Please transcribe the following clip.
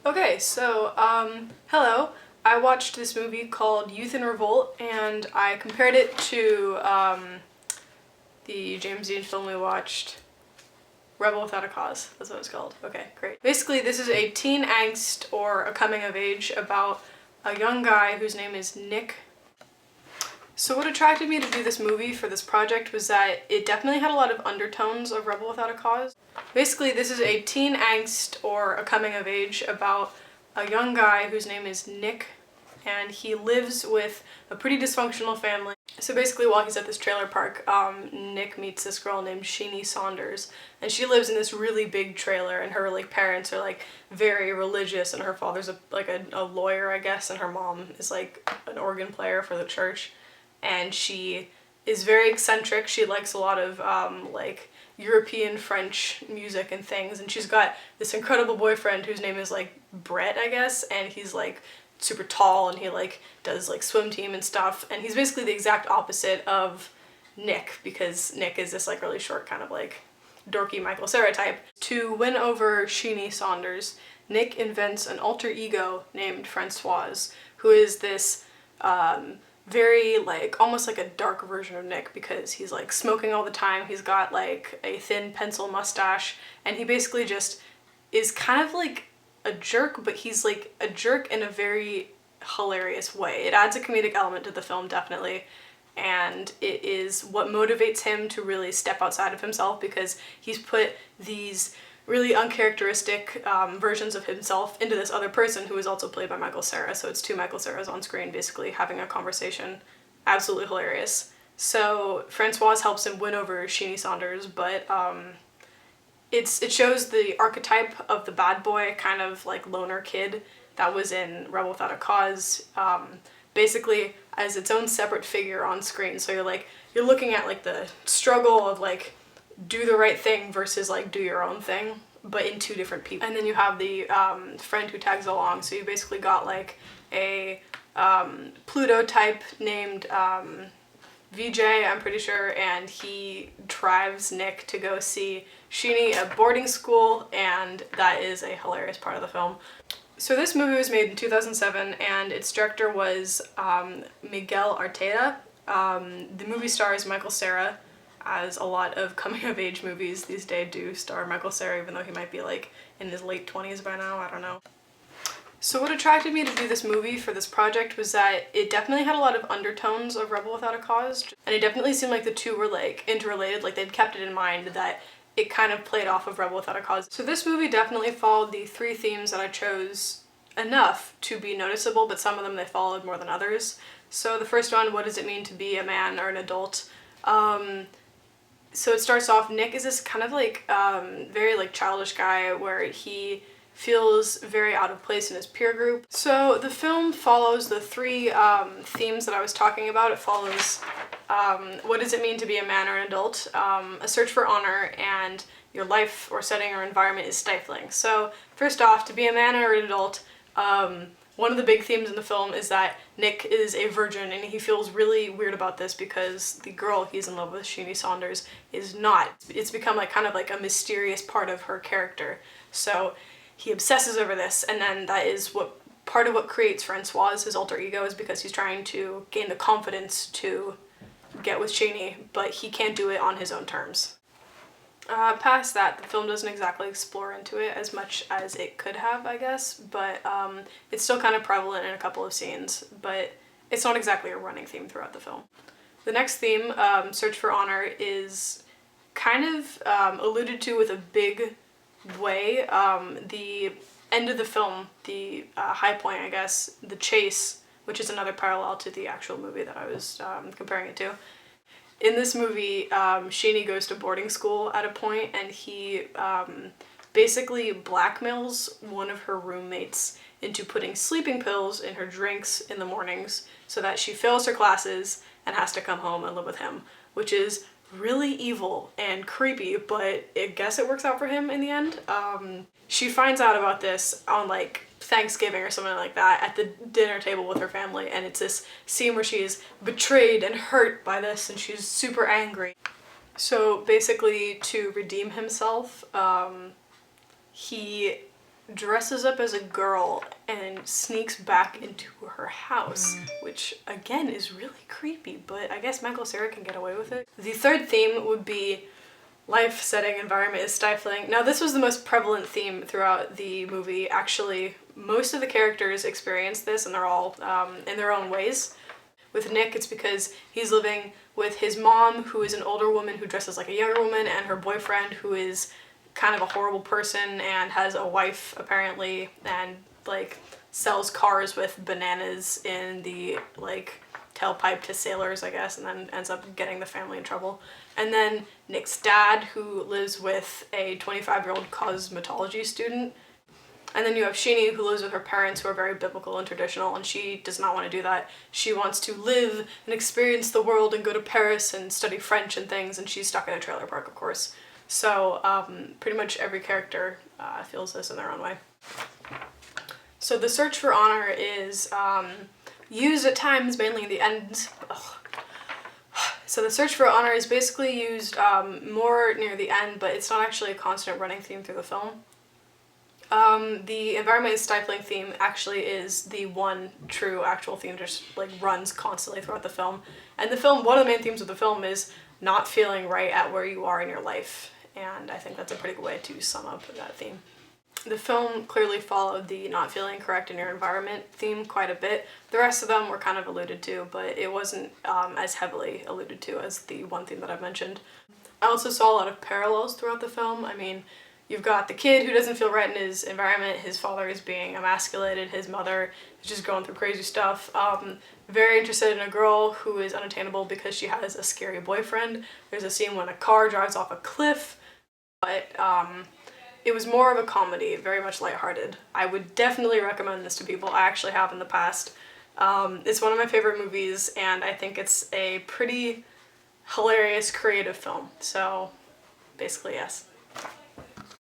Okay, so, hello. I watched this movie called Youth in Revolt, and I compared it to, the James Dean film we watched, Rebel Without a Cause. That's what it's called. Okay, great. Basically, this is a teen angst or a coming of age about a young guy whose name is Nick. So what attracted me to do this movie for this project was that it definitely had a lot of undertones of Rebel Without a Cause. Basically, this is a teen angst or a coming of age about a young guy whose name is Nick, and he lives with a pretty dysfunctional family. So basically, while he's at this trailer park, Nick meets this girl named Sheenie Saunders, and she lives in this really big trailer, and her parents are very religious, and her father's a lawyer, I guess, and her mom is an organ player for the church. And she is very eccentric. She likes a lot of European French music and things, and she's got this incredible boyfriend whose name is Brett, I guess, and he's super tall, and he does swim team and stuff, and he's basically the exact opposite of Nick, because Nick is this really short kind of dorky Michael Cera type. To win over Sheenie Saunders, Nick invents an alter ego named Francoise, who is this very almost like a dark version of Nick, because he's smoking all the time. He's got a thin pencil mustache, and he basically just is kind of a jerk, but he's a jerk in a very hilarious way. It adds a comedic element to the film, definitely, and it is what motivates him to really step outside of himself, because he's put these really uncharacteristic versions of himself into this other person who is also played by Michael Cera. So it's two Michael Ceras on screen basically having a conversation. Absolutely hilarious. So Francoise helps him win over Sheenie Saunders, but it shows the archetype of the bad boy, kind of loner kid that was in Rebel Without a Cause, basically as its own separate figure on screen. So you're looking at the struggle of do the right thing versus do your own thing, but in two different people. And then you have the friend who tags along, so you basically got a Pluto type named VJ, I'm pretty sure, and he drives Nick to go see Sheenie at boarding school, and that is a hilarious part of the film. So this movie was made in 2007, and its director was Miguel Arteta. The movie stars Michael Cera, as a lot of coming-of-age movies these days do star Michael Cera, even though he might be in his late 20s by now, I don't know. So what attracted me to do this movie for this project was that it definitely had a lot of undertones of Rebel Without a Cause, and it definitely seemed like the two were interrelated, they'd kept it in mind that it kind of played off of Rebel Without a Cause. So this movie definitely followed the three themes that I chose enough to be noticeable, but some of them they followed more than others. So the first one, what does it mean to be a man or an adult? So it starts off, Nick is this kind of very childish guy where he feels very out of place in his peer group. So the film follows the three themes that I was talking about. It follows what does it mean to be a man or an adult, a search for honor, and your life or setting or environment is stifling. So first off, to be a man or an adult, one of the big themes in the film is that Nick is a virgin, and he feels really weird about this because the girl he's in love with, Sheenie Saunders, is not. It's become kind of a mysterious part of her character. So he obsesses over this, and then that is part of what creates Francoise, his alter ego, is because he's trying to gain the confidence to get with Sheenie, but he can't do it on his own terms. Past that, the film doesn't exactly explore into it as much as it could have, I guess, but it's still kind of prevalent in a couple of scenes, but it's not exactly a running theme throughout the film. The next theme, Search for Honor, is kind of alluded to with a big way. The end of the film, the high point, I guess, the chase, which is another parallel to the actual movie that I was comparing it to. In this movie, Sheenie goes to boarding school at a point, and he basically blackmails one of her roommates into putting sleeping pills in her drinks in the mornings so that she fails her classes and has to come home and live with him, which is really evil and creepy, but I guess it works out for him in the end. She finds out about this on Thanksgiving or something like that at the dinner table with her family, and it's this scene where she's betrayed and hurt by this, and she's super angry. So basically, to redeem himself, he dresses up as a girl and sneaks back into her house, which again is really creepy, but I guess Michael Cera can get away with it. The third theme would be life setting environment is stifling. Now this was the most prevalent theme throughout the movie. Actually, most of the characters experience this and they're all in their own ways. With Nick, it's because he's living with his mom, who is an older woman who dresses like a younger woman, and her boyfriend, who is kind of a horrible person and has a wife apparently, and like sells cars with bananas in the like tailpipe to sailors, I guess, and then ends up getting the family in trouble. And then Nick's dad, who lives with a 25-year-old cosmetology student. And then you have Sheenie, who lives with her parents, who are very biblical and traditional, and she does not want to do that. She wants to live and experience the world and go to Paris and study French and things, and she's stuck in a trailer park, of course. So pretty much every character feels this in their own way. So the search for honor is used at times, mainly in the end. Ugh. So the search for honor is basically used more near the end, but it's not actually a constant running theme through the film. The environment is stifling theme actually is the one true actual theme, just like runs constantly throughout the film. And the film, one of the main themes of the film is not feeling right at where you are in your life. And I think that's a pretty good way to sum up that theme. The film clearly followed the not feeling correct in your environment theme quite a bit. The rest of them were kind of alluded to, but it wasn't as heavily alluded to as the one theme that I've mentioned. I also saw a lot of parallels throughout the film. I mean, you've got the kid who doesn't feel right in his environment, his father is being emasculated, his mother is just going through crazy stuff. Very interested in a girl who is unattainable because she has a scary boyfriend. There's a scene when a car drives off a cliff, but it was more of a comedy, very much lighthearted. I would definitely recommend this to people. I actually have in the past. It's one of my favorite movies, and I think it's a pretty hilarious, creative film. So basically, yes.